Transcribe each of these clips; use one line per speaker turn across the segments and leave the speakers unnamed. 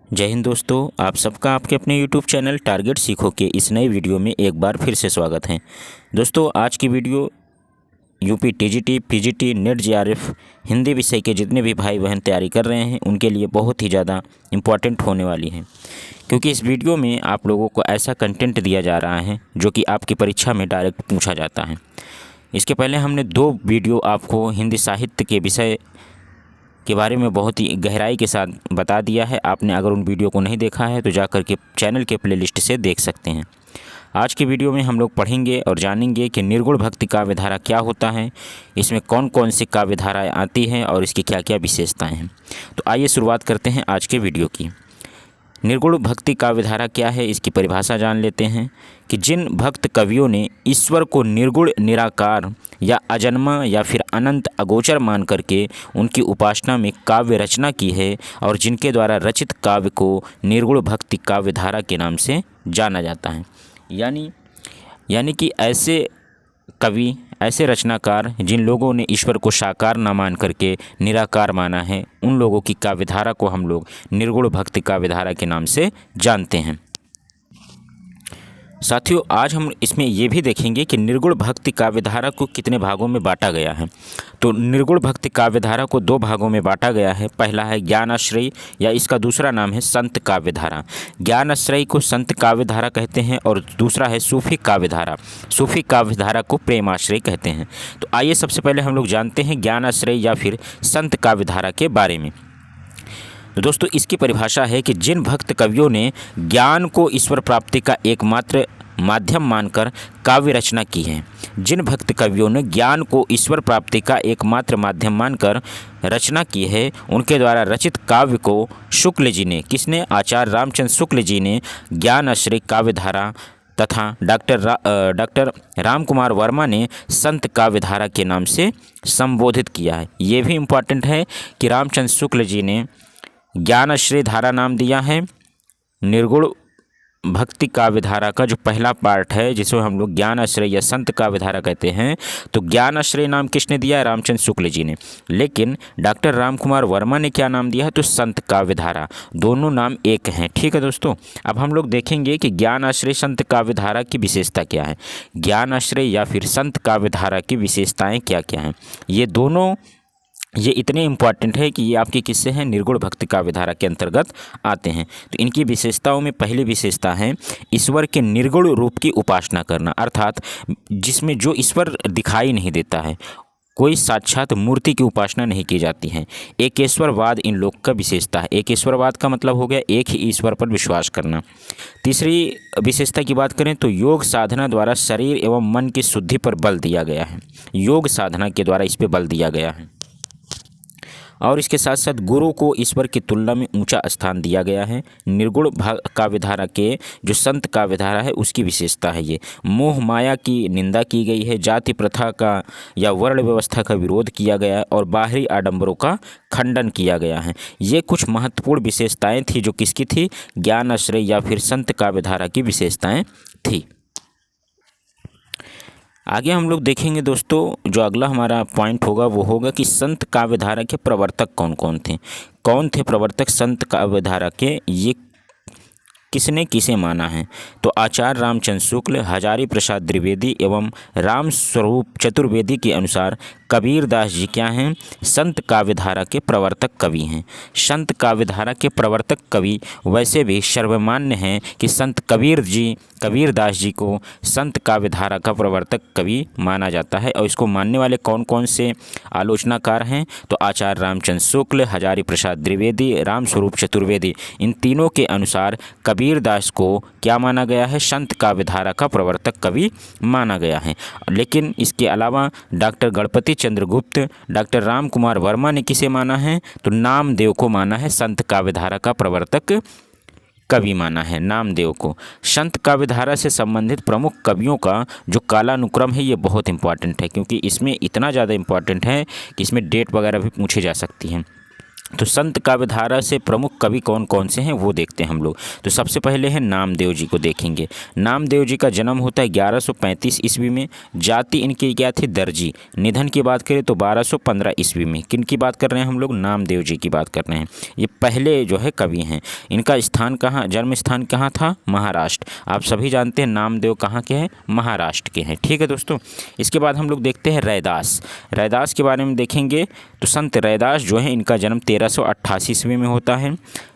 जय हिंद दोस्तों, आप सबका आपके अपने YouTube चैनल टारगेट सीखो के इस नए वीडियो में एक बार फिर से स्वागत है। दोस्तों, आज की video UP TGT, PGT, net JRF Hindi विषय के जितने भी भाई बहन तैयारी कर रहे हैं उनके लिए बहुत ही ज़्यादा इम्पॉर्टेंट होने वाली है, क्योंकि इस वीडियो में आप लोगों को ऐसा कंटेंट दिया जा रहा है जो कि आपकी परीक्षा में डायरेक्ट पूछा जाता है। इसके पहले हमने 2 वीडियो आपको हिंदी साहित्य के विषय के बारे में बहुत ही गहराई के साथ बता दिया है। आपने अगर उन वीडियो को नहीं देखा है तो जाकर के चैनल के प्लेलिस्ट से देख सकते हैं। आज के वीडियो में हम लोग पढ़ेंगे और जानेंगे कि निर्गुण भक्ति काव्यधारा क्या होता है, इसमें कौन कौन सी काव्यधाराएँ आती हैं और इसकी क्या क्या विशेषताएँ हैं। तो आइए शुरुआत करते हैं आज के वीडियो की। निर्गुण भक्ति काव्यधारा क्या है, इसकी परिभाषा जान लेते हैं कि जिन भक्त कवियों ने ईश्वर को निर्गुण, निराकार या अजन्मा या फिर अनंत, अगोचर मान करके उनकी उपासना में काव्य रचना की है और जिनके द्वारा रचित काव्य को निर्गुण भक्ति काव्यधारा के नाम से जाना जाता है। यानी कि ऐसे कवि, ऐसे रचनाकार जिन लोगों ने ईश्वर को साकार न मान करके निराकार माना है, उन लोगों की काव्यधारा को हम लोग निर्गुण भक्ति काव्यधारा के नाम से जानते हैं। साथियों, आज हम इसमें ये भी देखेंगे कि निर्गुण भक्ति काव्यधारा को कितने भागों में बांटा गया है। तो निर्गुण भक्ति काव्यधारा को 2 भागों में बांटा गया है। पहला है ज्ञानाश्रयी, या इसका दूसरा नाम है संत काव्यधारा। ज्ञानाश्रयी को संत काव्यधारा कहते हैं और दूसरा है सूफी काव्यधारा। सूफी काव्यधारा को प्रेमाश्रय कहते हैं। तो आइए सबसे पहले हम लोग जानते हैं ज्ञानाश्रयी या फिर संत काव्यधारा के बारे में। तो दोस्तों, इसकी परिभाषा है कि जिन भक्त कवियों ने ज्ञान को ईश्वर प्राप्ति का एकमात्र माध्यम मानकर काव्य रचना की है, जिन भक्त कवियों ने ज्ञान को ईश्वर प्राप्ति का एकमात्र माध्यम मानकर रचना की है, उनके द्वारा रचित काव्य को शुक्ल जी ने, किसने, आचार्य रामचंद्र शुक्ल जी ने ज्ञानाश्रय काव्यधारा तथा डॉक्टर रामकुमार वर्मा ने संत काव्यधारा के नाम से संबोधित किया है। ये भी इम्पॉर्टेंट है कि रामचंद्र शुक्ल जी ने ज्ञानाश्रय धारा नाम दिया है। निर्गुण भक्ति काव्यधारा का जो पहला पार्ट है, जिसे हम लोग ज्ञानाश्रय या संत काव्यधारा कहते हैं, तो ज्ञानाश्रय नाम किसने दिया है, रामचंद्र शुक्ल जी ने। लेकिन डॉक्टर रामकुमार वर्मा ने क्या नाम दिया है, तो संत काव्यधारा। दोनों नाम एक हैं। ठीक है दोस्तों, अब हम लोग देखेंगे कि ज्ञानाश्रय संत काव्यधारा की विशेषता क्या है। ज्ञानाश्रय या फिर संत काव्यधारा की विशेषताएँ क्या क्या हैं, ये इतने इम्पॉर्टेंट है कि ये आपके किस्से हैं, निर्गुण भक्ति काव्यधारा के अंतर्गत आते हैं। तो इनकी विशेषताओं में पहली विशेषता है ईश्वर के निर्गुण रूप की उपासना करना, अर्थात जिसमें जो ईश्वर दिखाई नहीं देता है, कोई साक्षात मूर्ति की उपासना नहीं की जाती है। एकेश्वरवाद इन लोग का विशेषता है। एकेश्वरवाद का मतलब हो गया एक ही ईश्वर पर विश्वास करना। तीसरी विशेषता की बात करें तो योग साधना द्वारा शरीर एवं मन की शुद्धि पर बल दिया गया है। योग साधना के द्वारा इस पर बल दिया गया है और इसके साथ साथ गुरु को ईश्वर की तुलना में ऊंचा स्थान दिया गया है। निर्गुण काव्यधारा के जो संत काव्यधारा है उसकी विशेषता है ये मोह माया की निंदा की गई है, जाति प्रथा का या वर्ण व्यवस्था का विरोध किया गया है और बाहरी आडंबरों का खंडन किया गया है। ये कुछ महत्वपूर्ण विशेषताएँ थी जो किसकी थी, ज्ञानाश्रय या फिर संत काव्यधारा की विशेषताएँ थी। आगे हम लोग देखेंगे दोस्तों, जो अगला हमारा पॉइंट होगा वो होगा कि संत काव्यधारा के प्रवर्तक कौन थे प्रवर्तक संत काव्यधारा के, ये किसने किसे माना है। तो आचार्य रामचंद्र शुक्ल, हजारी प्रसाद द्विवेदी एवं राम स्वरूप चतुर्वेदी के अनुसार कबीर दास जी क्या हैं, संत काव्यधारा के प्रवर्तक कवि हैं। संत काव्यधारा के प्रवर्तक कवि वैसे भी सर्वमान्य हैं कि संत कबीर दास जी को संत काव्यधारा का प्रवर्तक कवि माना जाता है। और इसको मानने वाले कौन कौन से आलोचनाकार हैं, तो आचार्य रामचंद्र शुक्ल, हजारी प्रसाद द्विवेदी, राम स्वरूप चतुर्वेदी, इन तीनों के अनुसार कबीर दास को क्या माना गया है, संत काव्यधारा का प्रवर्तक कवि माना गया है। लेकिन इसके अलावा डॉक्टर गणपति चंद्रगुप्त, डॉक्टर रामकुमार वर्मा ने किसे माना है, तो नामदेव को माना है संत काव्यधारा का प्रवर्तक कवि माना है, नामदेव को। संत काव्यधारा से संबंधित प्रमुख कवियों का जो कालानुक्रम है ये बहुत इंपॉर्टेंट है, क्योंकि इसमें इतना ज़्यादा इंपॉर्टेंट है कि इसमें डेट वगैरह भी पूछी जा सकती हैं। तो संत काव्यधारा से प्रमुख कवि कौन कौन से हैं वो देखते हैं हम लोग। तो सबसे पहले है नामदेव जी को देखेंगे। नामदेव जी का जन्म होता है 1135 ईस्वी में। जाति इनकी क्या थी? दर्जी। निधन की बात करें तो 1215 ईस्वी में। किन की बात कर रहे हैं हम लोग? नामदेव जी की बात कर रहे हैं। ये पहले जो है कवि हैं। इनका स्थान कहाँ, जन्म स्थान कहाँ था? महाराष्ट्र। आप सभी जानते हैं नामदेव कहाँ के हैं? महाराष्ट्र के हैं। ठीक है दोस्तों। इसके बाद हम लोग देखते हैं रैदास। रैदास के बारे में देखेंगे तो संत रैदास जो है इनका जन्म 1388 ईस्वी में होता है।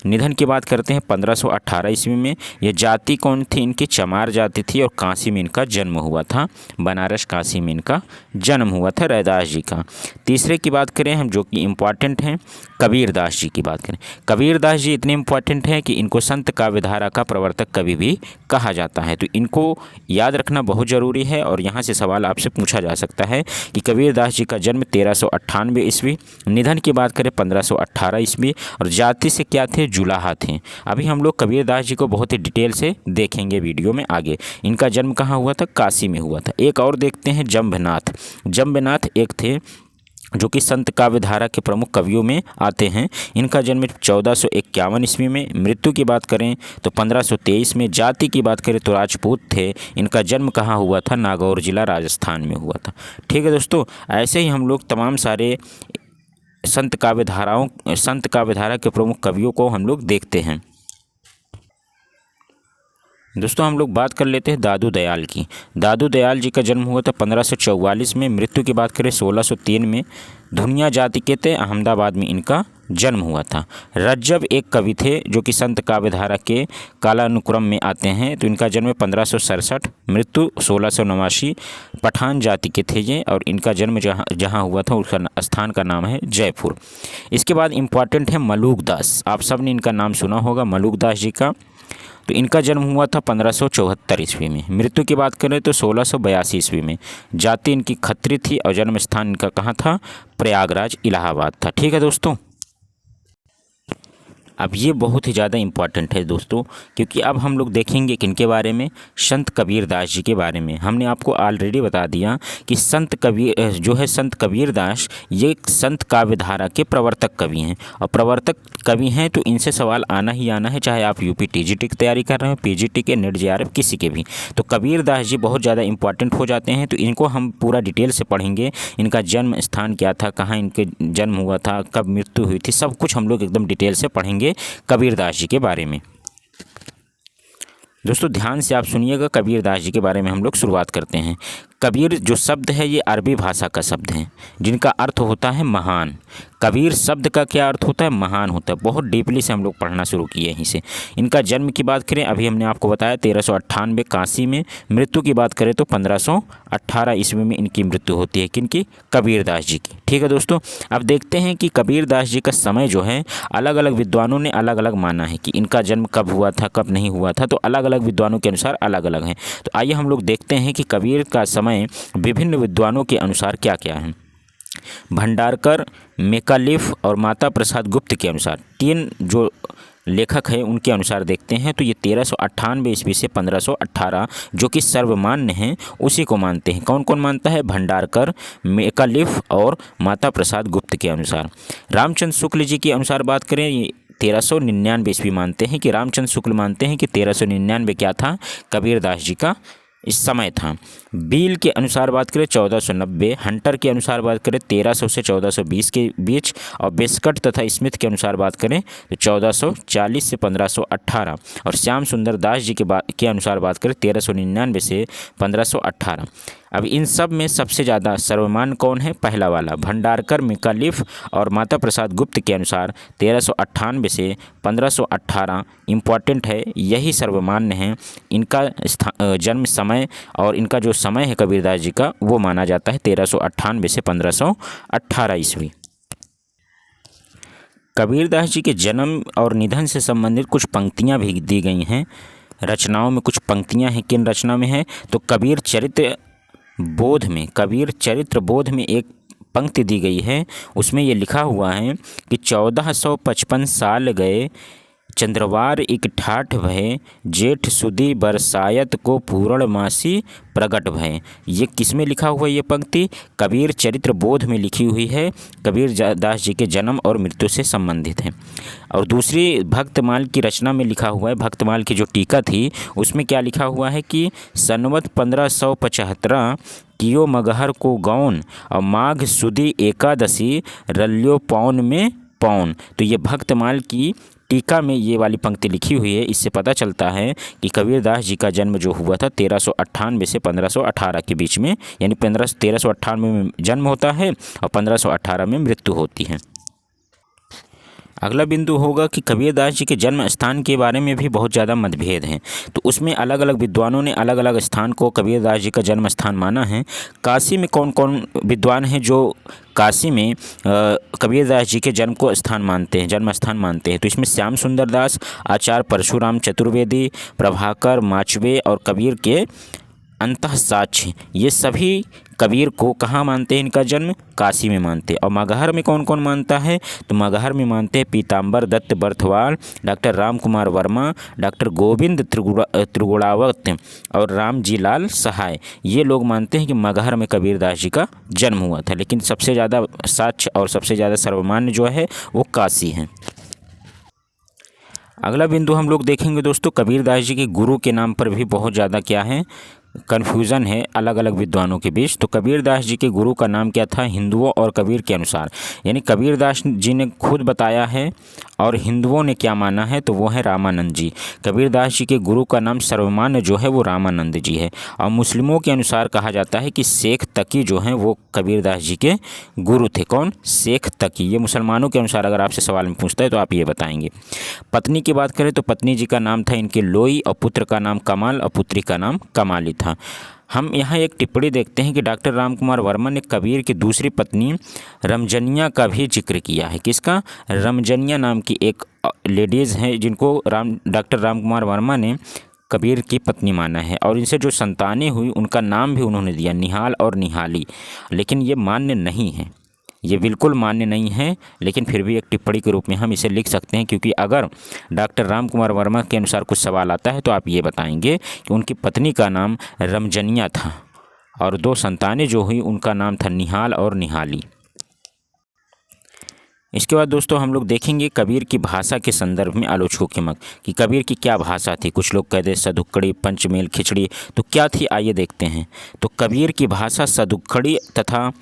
निधन की बात करते हैं 1518 ईस्वी में। ये जाति कौन थी इनकी? चमार जाति थी और काशी में इनका जन्म हुआ था। बनारस काशी में इनका जन्म हुआ था रैदास जी का। तीसरे की बात करें हम जो कि इम्पॉर्टेंट हैं, कबीरदास जी की बात करें। कबीरदास जी इतने इम्पॉर्टेंट हैं कि इनको संत काव्यधारा का प्रवर्तक कवि भी कहा जाता है। तो इनको याद रखना बहुत ज़रूरी है और यहाँ से सवाल आपसे पूछा जा सकता है कि कबीरदास जी का जन्म 1398 ईस्वी, निधन की बात करें 1518 ईस्वी, और जाति से क्या थे? जुलाहा थे। अभी हम लोग कबीरदास जी को बहुत ही डिटेल से देखेंगे वीडियो में आगे। इनका जन्म कहाँ हुआ था? काशी में हुआ था। एक और देखते हैं जम्भनाथ। जम्भनाथ एक थे जो कि संत काव्यधारा के प्रमुख कवियों में आते हैं। इनका जन्म 1451 ईस्वी में। मृत्यु की बात करें तो 1523 में। जाति की बात करें तो राजपूत थे। इनका जन्म कहाँ हुआ था? नागौर जिला राजस्थान में हुआ था। ठीक है दोस्तों। ऐसे ही हम लोग तमाम सारे संत काव्यधारा के प्रमुख कवियों को हम लोग देखते हैं। दोस्तों हम लोग बात कर लेते हैं दादू दयाल की। दादू दयाल जी का जन्म हुआ था 1544 में। मृत्यु की बात करें 1603 में। धुनिया जाति के थे, अहमदाबाद में इनका जन्म हुआ था। रज्जब एक कवि थे जो कि संत काव्यधारा के कालानुक्रम में आते हैं। तो इनका जन्म 1567, मृत्यु 1689। पठान जाति के थे ये और इनका जन्म जहाँ हुआ था उसका स्थान का नाम है जयपुर। इसके बाद इम्पॉर्टेंट है मलूक दास। आप सब ने इनका नाम सुना होगा मलूक दास जी का। तो इनका जन्म हुआ था 1574 ईस्वी में। मृत्यु की बात करें तो 1682 ईस्वी में। जाति इनकी खत्री थी और जन्म स्थान इनका कहाँ था? प्रयागराज इलाहाबाद था। ठीक है दोस्तों। अब ये बहुत ही ज़्यादा इम्पॉर्टेंट है दोस्तों, क्योंकि अब हम लोग देखेंगे किनके बारे में? संत कबीरदास जी के बारे में। हमने आपको ऑलरेडी बता दिया कि संत कबीरदास ये संत काव्यधारा के प्रवर्तक कवि हैं। और प्रवर्तक कवि हैं तो इनसे सवाल आना ही आना है, चाहे आप यूपी टीजीटी की तैयारी कर रहे हो, पीजीटी के, नेट जेआरएफ, किसी के भी। तो कबीरदास जी बहुत ज़्यादा इंपॉर्टेंट हो जाते हैं। तो इनको हम पूरा डिटेल से पढ़ेंगे। इनका जन्म स्थान क्या था, कहाँ इनके जन्म हुआ था, कब मृत्यु हुई थी, सब कुछ हम लोग एकदम डिटेल से पढ़ेंगे कबीरदास जी के बारे में। दोस्तों ध्यान से आप सुनिएगा। कबीरदास जी के बारे में हम लोग शुरुआत करते हैं। कबीर जो शब्द है ये अरबी भाषा का शब्द है जिनका अर्थ होता है महान। कबीर शब्द का क्या अर्थ होता है? महान होता है। बहुत डीपली से हम लोग पढ़ना शुरू किए यहीं से। इनका जन्म की बात करें, अभी हमने आपको बताया 1398 काशी में। मृत्यु की बात करें तो 1518 ईस्वी में इनकी मृत्यु होती है। किनकी? कबीरदास जी की। ठीक है दोस्तों। अब देखते हैं कि कबीरदास जी का समय जो है अलग अलग विद्वानों ने अलग अलग माना है कि इनका जन्म कब हुआ था, कब नहीं हुआ था। तो अलग अलग विद्वानों के अनुसार अलग अलग हैं। तो आइए हम लोग देखते हैं कि कबीर का समय विभिन्न विद्वानों के अनुसार क्या क्या है। भंडारकर, मेकालिफ और माता प्रसाद गुप्त के अनुसार, तीन जो लेखक हैं उनके अनुसार देखते हैं तो ये 1398 ईस्वी से 1518 जो कि सर्वमान्य हैं उसी को मानते हैं। कौन कौन मानता है? भंडारकर, मेकालिफ और माता प्रसाद गुप्त के अनुसार। रामचंद्र शुक्ल जी के अनुसार बात करें, ये 1399 ईस्वी मानते हैं कि रामचंद्र शुक्ल मानते हैं कि 1399 क्या था? कबीरदास जी का इस समय था। बील के अनुसार बात करें 1490, हंटर के अनुसार बात करें 1300 से 1420 के बीच, और बेस्कट तथा स्मिथ के अनुसार बात करें तो 1440 से 1518, और श्याम सुंदर दास जी के अनुसार बात करें 1399 से 1518। अब इन सब में सबसे ज़्यादा सर्वमान्य कौन है? पहला वाला भंडारकर, मेकालिफ और माता प्रसाद गुप्त के अनुसार 1398 से 1518 इम्पॉर्टेंट है, यही सर्वमान्य है। इनका जन्म समय और इनका जो समय है कबीरदास जी का वो माना जाता है 1398 से 1518 ईस्वी। कबीरदास जी के जन्म और निधन से संबंधित कुछ पंक्तियाँ भी दी गई हैं। रचनाओं में कुछ पंक्तियाँ हैं। किन रचना में है? तो कबीर चरित्र बोध में एक पंक्ति दी गई है। उसमें ये लिखा हुआ है कि 1455 साल गए चंद्रवार इक ठाठ भय, जेठ सुदी बरसायत को पूर्णमासी प्रगट भय। ये किस में लिखा हुआ है? ये पंक्ति कबीर चरित्र बोध में लिखी हुई है। कबीर दास जी के जन्म और मृत्यु से संबंधित है। और दूसरी भक्तमाल की रचना में लिखा हुआ है, भक्तमाल की जो टीका थी उसमें क्या लिखा हुआ है कि सनवत 1575 कियो मगहर को गौन, और माघ सुदी एकादशी रल्यो पौन में पौन। तो ये भक्तमाल की टीका में ये वाली पंक्ति लिखी हुई है। इससे पता चलता है कि कबीरदास जी का जन्म जो हुआ था 1398 से 1518 के बीच में, यानी 1398 में जन्म होता है और 1518 में मृत्यु होती है। अगला बिंदु होगा कि कबीरदास जी के जन्म स्थान के बारे में भी बहुत ज़्यादा मतभेद हैं। तो उसमें अलग अलग विद्वानों ने अलग अलग स्थान को कबीरदास जी का जन्म स्थान माना है। काशी में कौन कौन विद्वान हैं जो काशी में कबीरदास जी के जन्म को स्थान मानते हैं, जन्म स्थान मानते हैं? तो इसमें श्याम सुंदर दास, आचार्य परशुराम चतुर्वेदी, प्रभाकर माचवे और कबीर के अंतःसाक्ष्य, ये सभी कबीर को कहाँ मानते हैं? इनका जन्म काशी में मानते हैं। और मगहर में कौन कौन मानता है? तो मगहर में मानते हैं पीताम्बर दत्त बर्थवाल, डॉक्टर राम कुमार वर्मा, डॉक्टर गोविंद त्रिगुणावत और रामजी लाल सहाय। ये लोग मानते हैं कि मगहर में कबीरदास जी का जन्म हुआ था। लेकिन सबसे ज़्यादा साक्ष्य और सबसे ज़्यादा सर्वमान्य जो है वो काशी है। अगला बिंदु हम लोग देखेंगे दोस्तों, कबीरदास जी के गुरु के नाम पर भी बहुत ज़्यादा क्या है, कन्फ्यूज़न है अलग अलग विद्वानों के बीच। तो कबीरदास जी के गुरु का नाम क्या था हिंदुओं और कबीर के अनुसार? यानी कबीरदास जी ने खुद बताया है और हिंदुओं ने क्या माना है, तो वो है रामानंद जी। कबीरदास जी के गुरु का नाम सर्वमान्य जो है वो रामानंद जी है। और मुस्लिमों के अनुसार कहा जाता है कि शेख तकी जो हैं वो कबीरदास जी के गुरु थे। कौन? शेख तकी। ये मुसलमानों के अनुसार अगर आपसे सवाल में पूछता है तो आप ये बताएंगे। पत्नी की बात करें तो पत्नी जी का नाम था इनके लोई, और पुत्र का नाम कमाल और पुत्री का नाम कमाली था। हम यहाँ एक टिप्पणी देखते हैं कि डॉक्टर राम कुमार वर्मा ने कबीर की दूसरी पत्नी रमजनिया का भी जिक्र किया है। किसका? रमजनिया नाम की एक लेडीज़ हैं जिनको डॉक्टर राम कुमार वर्मा ने कबीर की पत्नी माना है। और इनसे जो संतानें हुई उनका नाम भी उन्होंने दिया निहाल और निहाली। लेकिन ये मान्य नहीं है, ये बिल्कुल मान्य नहीं है, लेकिन फिर भी एक टिप्पणी के रूप में हम इसे लिख सकते हैं। क्योंकि अगर डॉक्टर राम कुमार वर्मा के अनुसार कुछ सवाल आता है तो आप ये बताएंगे कि उनकी पत्नी का नाम रमजनिया था और दो संतानें जो हुई उनका नाम था निहाल और निहाली। इसके बाद दोस्तों हम लोग देखेंगे कबीर की भाषा के संदर्भ में आलोचकों के मत कि कबीर की क्या भाषा थी। कुछ लोग कहते सदुक्कड़ी, पंचमेल, खिचड़ी, तो क्या थी आइए देखते हैं। तो कबीर की भाषा सदुक्कड़ी तथा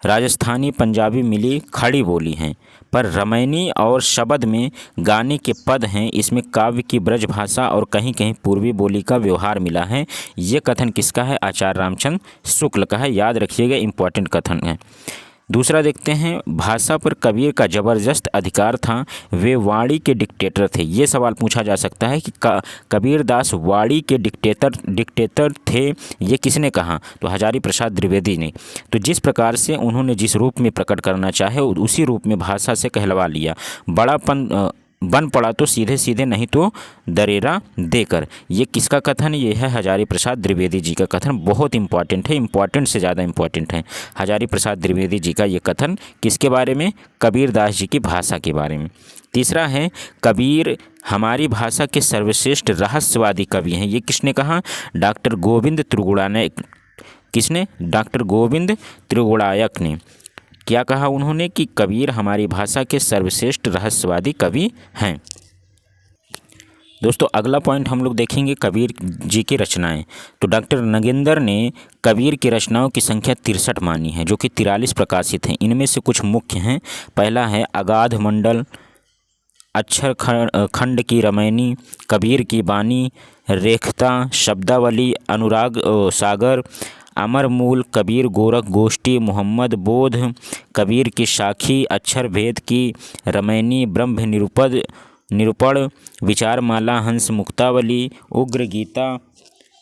राजस्थानी पंजाबी मिली खड़ी बोली हैं, पर रमैनी और शब्द में गाने के पद हैं। इसमें काव्य की ब्रज भाषा और कहीं कहीं पूर्वी बोली का व्यवहार मिला है। ये कथन किसका है? आचार्य रामचंद्र शुक्ल का है। याद रखिएगा, इम्पॉर्टेंट कथन है। दूसरा देखते हैं, भाषा पर कबीर का ज़बरदस्त अधिकार था, वे वाणी के डिक्टेटर थे। ये सवाल पूछा जा सकता है कि कबीरदास वाणी के डिक्टेटर थे, ये किसने कहा? तो हजारी प्रसाद द्विवेदी ने। तो जिस प्रकार से उन्होंने जिस रूप में प्रकट करना चाहे उसी रूप में भाषा से कहलवा लिया। बड़ापन बन पड़ा तो सीधे सीधे, नहीं तो दरेरा देकर। ये किसका कथन? ये है हजारी प्रसाद द्विवेदी जी का कथन। बहुत इंपॉर्टेंट है, इंपॉर्टेंट से ज़्यादा इंपॉर्टेंट है। हजारी प्रसाद द्विवेदी जी का ये कथन किसके बारे में? कबीरदास जी की भाषा के बारे में। तीसरा है, कबीर हमारी भाषा के सर्वश्रेष्ठ रहस्यवादी कवि हैं। ये किसने कहा? डॉक्टर गोविंद त्रिगुणायक। किसने? डॉक्टर गोविंद त्रिगुणायक ने क्या कहा? उन्होंने कि कबीर हमारी भाषा के सर्वश्रेष्ठ रहस्यवादी कवि हैं। दोस्तों अगला पॉइंट हम लोग देखेंगे कबीर जी की रचनाएं। तो डॉक्टर नगेंद्र ने कबीर की रचनाओं की संख्या 63 मानी है, जो कि 43 प्रकाशित हैं। इनमें से कुछ मुख्य हैं। पहला है अगाध मंडल, अक्षर खंड की रमैनी, कबीर की बानी, रेखता, शब्दावली, अनुराग सागर, अमर मूल, कबीर गोरख गोष्ठी, मोहम्मद बोध, कबीर की साखी, अक्षर भेद की रमैनी, ब्रह्म निरूपण, विचारमाला, हंस मुक्तावली, उग्र गीता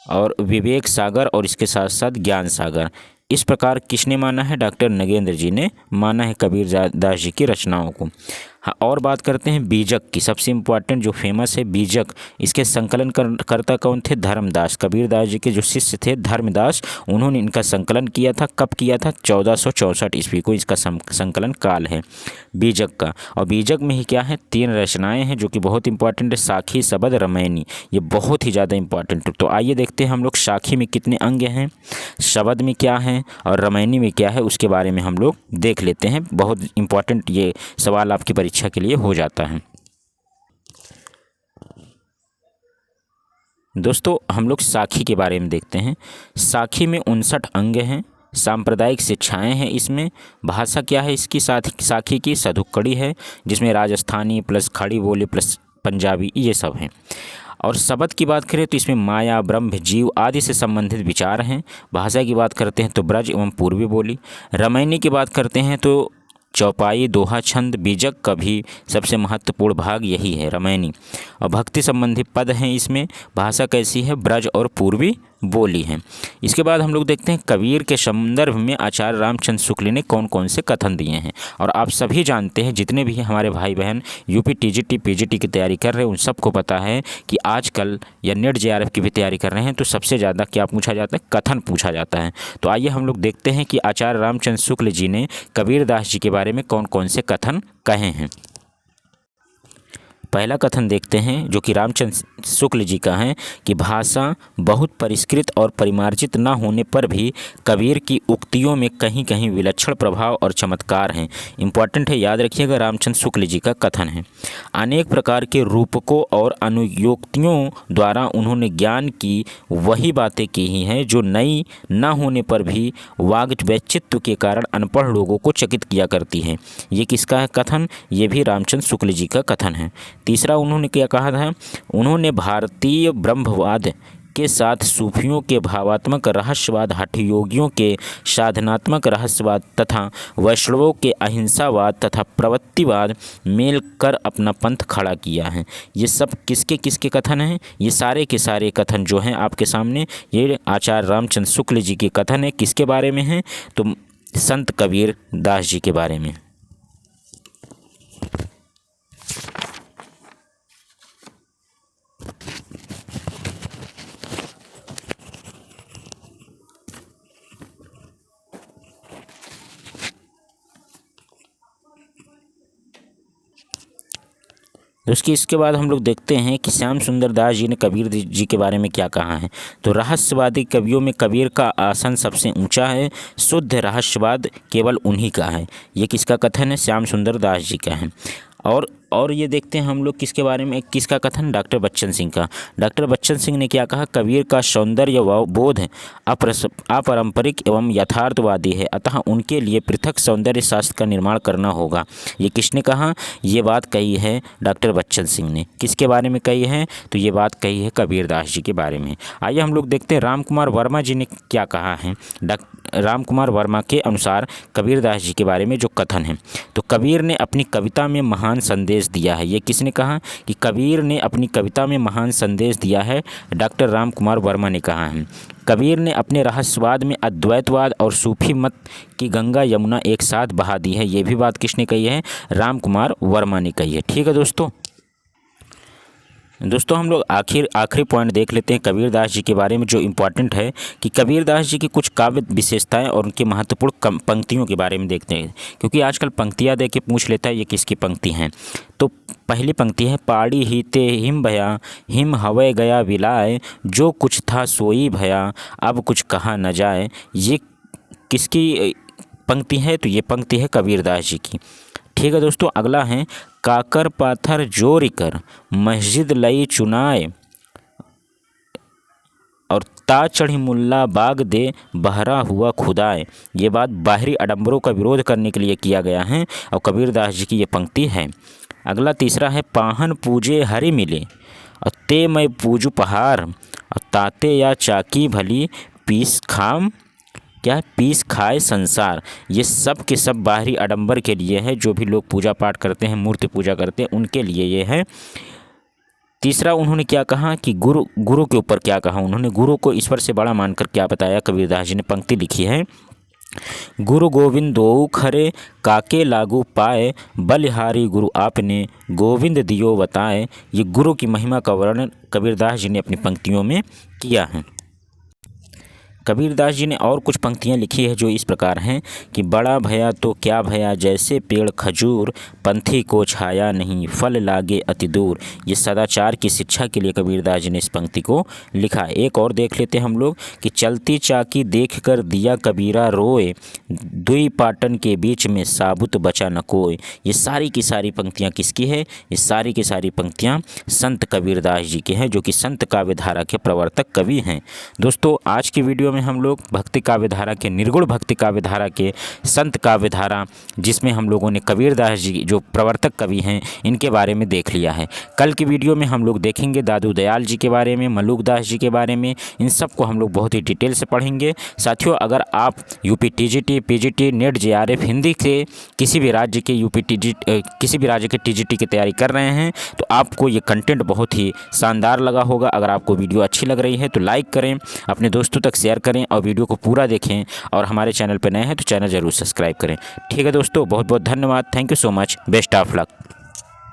और विवेक सागर, और इसके साथ साथ ज्ञान सागर। इस प्रकार किसने माना है? डॉक्टर नगेंद्र जी ने माना है कबीरदास जी की रचनाओं को। हाँ, और बात करते हैं बीजक की। सबसे इम्पोर्टेंट जो फेमस है बीजक, इसके संकलन करता कौन थे? धर्मदास। कबीरदास जी के जो शिष्य थे धर्मदास, उन्होंने इनका संकलन किया था। कब किया था? 1464 ईस्वी को इसका संकलन काल है बीजक का। और बीजक में ही क्या है? 3 रचनाएं हैं जो कि बहुत इंपॉर्टेंट है, साखी, शबद, रामायणी। ये बहुत ही ज़्यादा इंपॉर्टेंट है। तो आइए देखते हैं हम लोग साखी में कितने अंग हैं, शबद में क्या है और रामायणी में क्या है, उसके बारे में हम लोग देख लेते हैं। बहुत इंपॉर्टेंट ये सवाल आपकी परीक्षा के लिए हो जाता है। दोस्तों हम लोग साखी के बारे में देखते हैं। साखी में 59 अंग हैं, सांप्रदायिक शिक्षाएं हैं इसमें। भाषा क्या है इसकी? साखी की सधुक्कड़ी है, जिसमें राजस्थानी प्लस खड़ी बोली प्लस पंजाबी ये सब हैं। और शबद की बात करें तो इसमें माया, ब्रह्म, जीव आदि से संबंधित विचार हैं। भाषा की बात करते हैं तो ब्रज एवं पूर्वी बोली। रामायणी की बात करते हैं तो चौपाई, दोहा, छंद, बीजक का भी सबसे महत्वपूर्ण भाग यही है रामायणी। और भक्ति संबंधी पद हैं इसमें। भाषा कैसी है? ब्रज और पूर्वी बोली है। इसके बाद हम लोग देखते हैं कबीर के संदर्भ में आचार्य रामचंद्र शुक्ल ने कौन कौन से कथन दिए हैं। और आप सभी जानते हैं, जितने भी हमारे भाई बहन यूपी टीजीटी पीजीटी की तैयारी कर रहे हैं उन सबको पता है कि आजकल या नेट जेआरएफ की भी तैयारी कर रहे हैं तो सबसे ज़्यादा क्या पूछा जाता है? कथन पूछा जाता है। तो आइए हम लोग देखते हैं कि आचार्य रामचंद्र शुक्ल जी ने कबीरदास जी के बारे में कौन कौन से कथन कहे हैं। पहला कथन देखते हैं जो कि रामचंद्र शुक्ल जी का है कि भाषा बहुत परिष्कृत और परिमार्जित न होने पर भी कबीर की उक्तियों में कहीं कहीं विलक्षण प्रभाव और चमत्कार हैं। इंपॉर्टेंट है, याद रखिएगा, रामचंद्र शुक्ल जी का कथन है। अनेक प्रकार के रूपकों और अनुयोक्तियों द्वारा उन्होंने ज्ञान की वही बातें की ही हैं जो नई न होने पर भी वाग्वैचित्व के कारण अनपढ़ लोगों को चकित किया करती हैं। ये किसका है कथन? ये भी रामचंद्र शुक्ल जी का कथन है। तीसरा उन्होंने क्या कहा था? उन्होंने भारतीय ब्रह्मवाद के साथ सूफियों के भावात्मक रहस्यवाद, हठयोगियों के साधनात्मक रहस्यवाद तथा वैष्णवों के अहिंसावाद तथा प्रवृत्तिवाद मेल कर अपना पंथ खड़ा किया है। ये सब किसके किसके कथन हैं? ये सारे के सारे कथन जो हैं आपके सामने, ये आचार्य रामचंद्र शुक्ल जी के कथन है। किसके बारे में हैं? तो संत कबीर दास जी के बारे में। दोस्तों इसके बाद हम लोग देखते हैं कि श्याम सुंदर दास जी ने कबीर जी के बारे में क्या कहा है। तो रहस्यवादी कवियों में कबीर का आसन सबसे ऊंचा है, शुद्ध रहस्यवाद केवल उन्हीं का है। ये किसका कथन है? श्याम सुंदर दास जी का है। और ये देखते हैं हम लोग किसके बारे में, किसका कथन? डॉक्टर बच्चन सिंह का। डॉक्टर बच्चन सिंह ने क्या कहा? कबीर का सौंदर्य व बोध अपारंपरिक एवं यथार्थवादी है, अतः उनके लिए पृथक सौंदर्य शास्त्र का निर्माण करना होगा। ये किसने कहा? ये बात कही है डॉक्टर बच्चन सिंह ने। किसके बारे में कही है? तो ये बात कही है कबीरदास जी के बारे में। आइए हम लोग देखते हैं राम कुमार वर्मा जी ने क्या कहा है। राम कुमार वर्मा के अनुसार कबीरदास जी के बारे में जो कथन है, तो कबीर ने अपनी कविता में महान संदेश दिया है। ये किसने कहा? कि कबीर ने अपनी कविता में महान संदेश दिया है, डॉक्टर राम कुमार वर्मा ने कहा है। कबीर ने अपने रहस्यवाद में अद्वैतवाद और सूफी मत की गंगा यमुना एक साथ बहा दी है। ये भी बात किसने कही है? राम कुमार वर्मा ने कही है। ठीक है दोस्तों हम लोग आखिरी पॉइंट देख लेते हैं कबीरदास जी के बारे में जो इम्पोर्टेंट है कि कबीरदास जी की कुछ काव्य विशेषताएं और उनकी महत्वपूर्ण पंक्तियों के बारे में देखते हैं, क्योंकि आजकल पंक्तियां दे के पूछ लेता है ये किसकी पंक्ति हैं। तो पहली पंक्ति है, पाड़ी ही ते हिम भया, हिम हवै गया विलाय, जो कुछ था सोई भया, अब कुछ कहा न जाए। ये किसकी पंक्ति है? तो ये पंक्ति है कबीरदास जी की। ठीक है दोस्तों, अगला है, काकर पाथर जोरी कर मस्जिद लई चुनाए, और ता चढ़ी मुल्ला बाग दे बहरा हुआ खुदाए। ये बात बाहरी आडंबरों का विरोध करने के लिए किया गया है और कबीरदास जी की ये पंक्ति है। अगला तीसरा है, पाहन पूजे हरि मिले, और ते मैं पूजू पहाड़, और ताते या चाकी भली पीस खाम, क्या? पीस खाए संसार। ये सब के सब बाहरी आडंबर के लिए है। जो भी लोग पूजा पाठ करते हैं, मूर्ति पूजा करते हैं, उनके लिए ये है। तीसरा उन्होंने क्या कहा कि गुरु के ऊपर क्या कहा? उन्होंने गुरु को ईश्वर से बड़ा मानकर क्या बताया? कबीरदास जी ने पंक्ति लिखी है गुरु गोविंदोउ खरे काके लागू पाए, बलिहारी गुरु आपने गोविंद दियो बताए। ये गुरु की महिमा का वर्णन कबीरदास जी ने अपनी पंक्तियों में किया है। कबीरदास जी ने और कुछ पंक्तियाँ लिखी है जो इस प्रकार हैं कि बड़ा भया तो क्या भया, जैसे पेड़ खजूर, पंथी को छाया नहीं, फल लागे अति दूर। ये सदाचार की शिक्षा के लिए कबीरदास जी ने इस पंक्ति को लिखा। एक और देख लेते हैं हम लोग कि चलती चाकी देख कर दिया कबीरा रोए, दुई पाटन के बीच में साबुत बचा न कोय। ये सारी की सारी पंक्तियाँ किसकी है? ये सारी की सारी पंक्तियाँ संत कबीरदास जी की हैं, जो कि संत काव्यधारा के प्रवर्तक कवि हैं। दोस्तों, आज की वीडियो में हम लोग भक्ति काव्यधारा के, निर्गुण भक्ति काव्यधारा के संत काव्यधारा, जिसमें हम लोगों ने कबीरदास जी जो प्रवर्तक कवि हैं इनके बारे में देख लिया है। कल की वीडियो में हम लोग देखेंगे दादू दयाल जी के बारे में, मलुकदास जी के बारे में। इन सब को हम लोग बहुत ही डिटेल से पढ़ेंगे। साथियों, अगर आप UP TGT, PGT, net, JRF Hindi के किसी भी राज्य के किसी भी राज्य के टीजीटी की तैयारी कर रहे हैं तो आपको ये कंटेंट बहुत ही शानदार लगा होगा। अगर आपको वीडियो अच्छी लग रही है तो लाइक करें, अपने दोस्तों तक शेयर करें और वीडियो को पूरा देखें। और हमारे चैनल पर नए हैं तो चैनल ज़रूर सब्सक्राइब करें। ठीक है दोस्तों, बहुत बहुत धन्यवाद। Thank you so much. Best of luck.